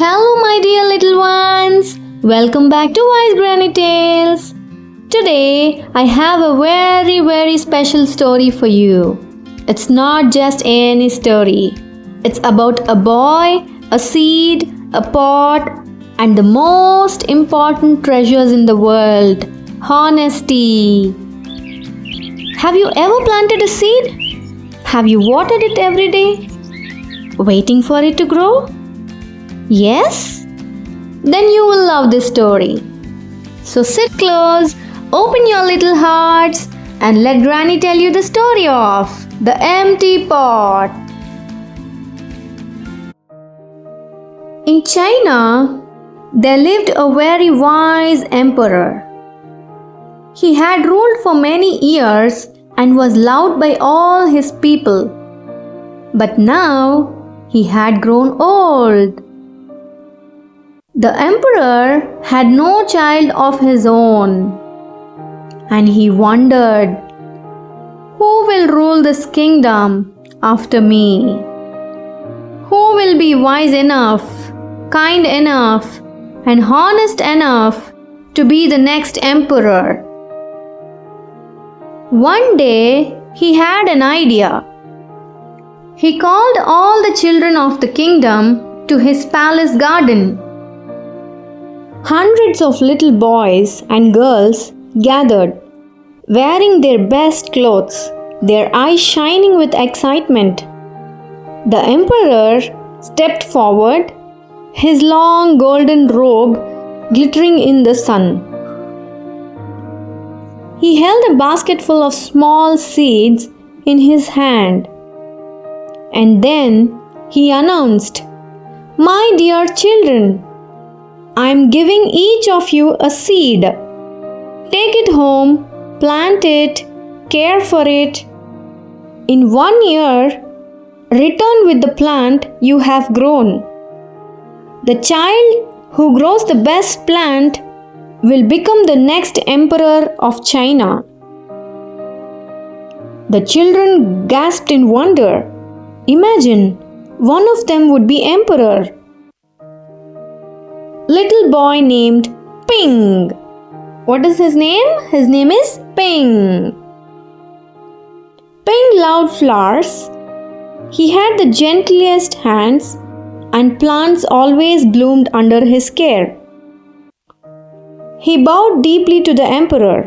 Hello, my dear little ones. Welcome back to Wise Granny Tales. Today, I have a very special story for you. It's not just any story. It's about a boy, a seed, a pot, and the most important treasures in the world, honesty. Have you ever planted a seed? Have you watered it every day? Waiting for it to grow? Yes? Then you will love this story. So sit close, open your little hearts, and let Granny tell you the story of the empty pot. In China, there lived a very wise emperor. He had ruled for many years and was loved by all his people. But now he had grown old. The emperor had no child of his own, and he wondered, who will rule this kingdom after me? Who will be wise enough, kind enough, and honest enough to be the next emperor? One day he had an idea. He called all the children of the kingdom to his palace garden. Hundreds of little boys and girls gathered, wearing their best clothes, their eyes shining with excitement. The emperor stepped forward, his long golden robe glittering in the sun. He held a basket full of small seeds in his hand. And then he announced, "My dear children, I am giving each of you a seed. Take it home, plant it, care for it. In 1 year, return with the plant you have grown. The child who grows the best plant will become the next emperor of China." The children gasped in wonder. Imagine, one of them would be emperor. Little boy named Ping. What is his name? His name is Ping. Ping loved flowers. He had the gentlest hands, and plants always bloomed under his care. He bowed deeply to the emperor,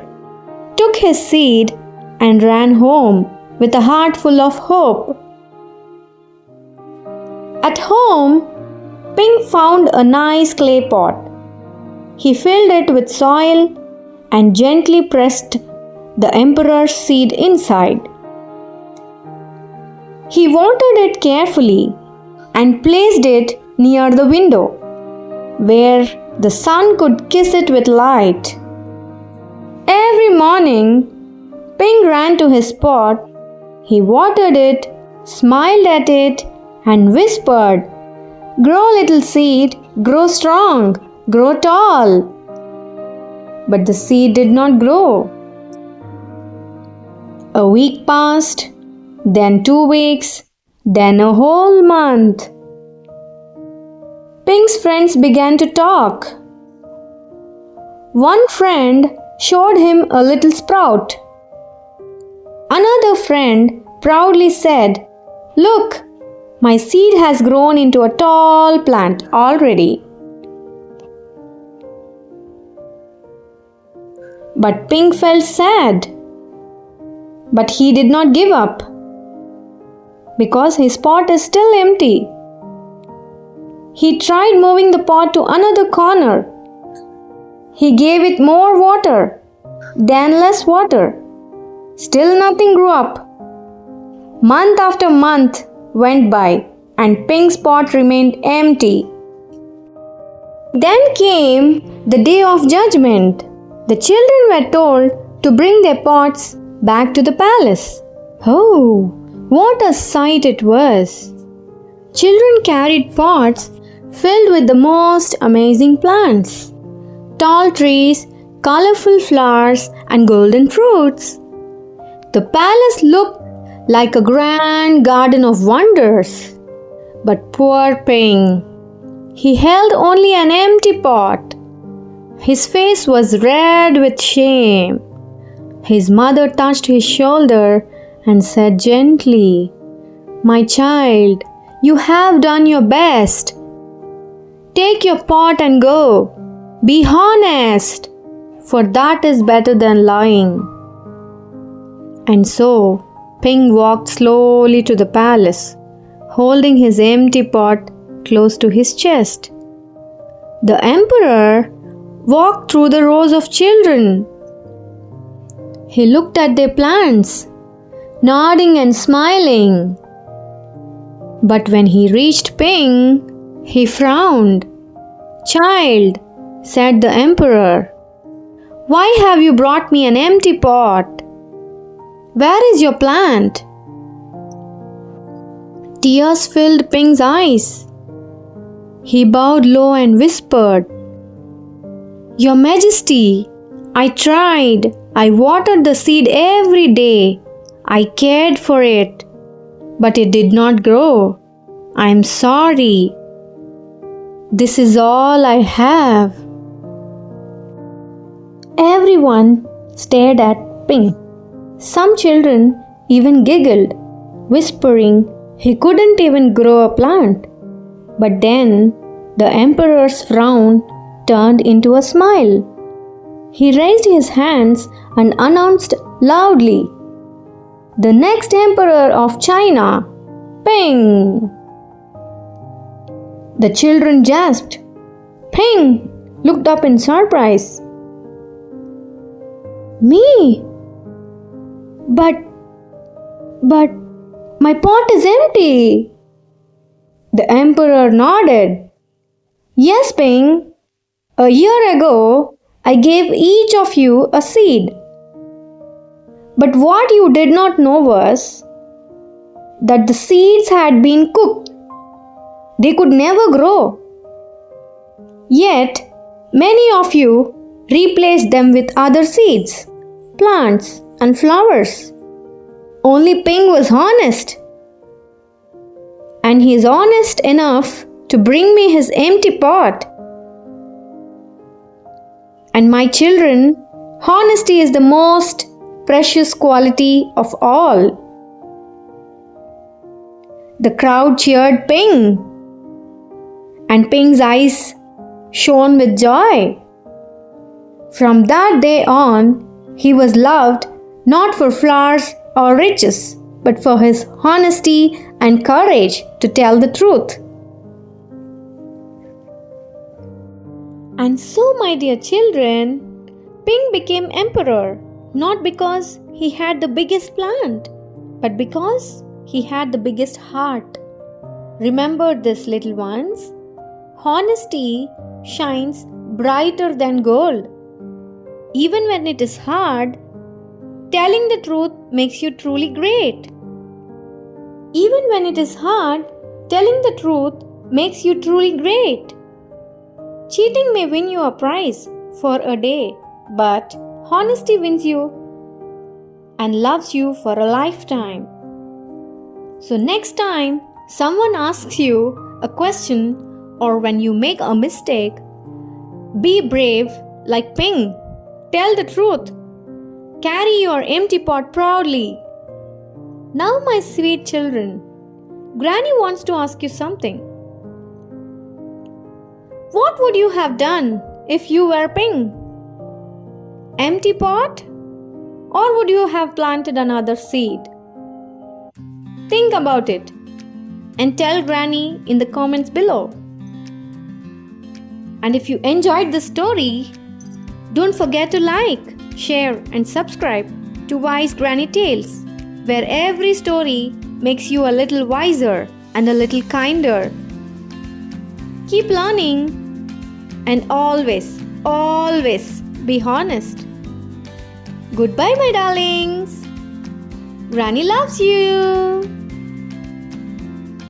took his seed, and ran home with a heart full of hope. At home, Ping found a nice clay pot. He filled it with soil and gently pressed the emperor's seed inside. He watered it carefully and placed it near the window, where the sun could kiss it with light. Every morning, Ping ran to his pot. He watered it, smiled at it, and whispered, "Grow, little seed, grow strong, grow tall." But the seed did not grow. A week passed, then 2 weeks, then a whole month. Ping's friends began to talk. One friend showed him a little sprout. Another friend proudly said, "Look, my seed has grown into a tall plant already." But Ping felt sad. But he did not give up, because his pot is still empty. He tried moving the pot to another corner. He gave it more water, then less water. Still nothing grew up. Month after month went by, and Ping's pot remained empty. Then came the day of judgment. The children were told to bring their pots back to the palace. Oh, what a sight it was! Children carried pots filled with the most amazing plants, tall trees, colorful flowers, and golden fruits. The palace looked like a grand garden of wonders. But poor Ping, He held only an empty pot. His face was red with shame. His mother touched his shoulder and said gently, "My child, you have done your best. Take your pot and go. Be honest, for that is better than lying." And so, Ping walked slowly to the palace, holding his empty pot close to his chest. The emperor walked through the rows of children. He looked at their plants, nodding and smiling. But when he reached Ping, he frowned. "Child," said the emperor, "why have you brought me an empty pot? Where is your plant?" Tears filled Ping's eyes. He bowed low and whispered, "Your Majesty, I tried. I watered the seed every day. I cared for it, but it did not grow. I am sorry. This is all I have." Everyone stared at Ping. Some children even giggled, whispering he couldn't even grow a plant. But then the emperor's frown turned into a smile. He raised his hands and announced loudly, "The next emperor of China, Ping." The children gasped. Ping looked up in surprise. "Me? But my pot is empty." The emperor nodded. "Yes, Ping. A year ago, I gave each of you a seed. But what you did not know was that the seeds had been cooked. They could never grow. Yet, many of you replaced them with other seeds, plants, and flowers. Only Ping was honest. And he is honest enough to bring me his empty pot. And my children, honesty is the most precious quality of all." The crowd cheered Ping, and Ping's eyes shone with joy. From that day on, he was loved not for flowers or riches, but for his honesty and courage to tell the truth. And so, my dear children, Ping became emperor not because he had the biggest plant, but because he had the biggest heart. Remember this, little ones. Honesty shines brighter than gold. Even when it is hard, telling the truth makes you truly great. Even when it is hard, telling the truth makes you truly great. Cheating may win you a prize for a day, but honesty wins you and loves you for a lifetime. So next time someone asks you a question or when you make a mistake, be brave like Ping. Tell the truth. Carry your empty pot proudly. Now, my sweet children, Granny wants to ask you something. What would you have done if you were Ping? Empty pot? Or would you have planted another seed? Think about it and tell Granny in the comments below. And if you enjoyed this story, don't forget to like, share and subscribe to Wise Granny Tales, where every story makes you a little wiser and a little kinder. Keep learning and always, always be honest. Goodbye, my darlings. Granny loves you.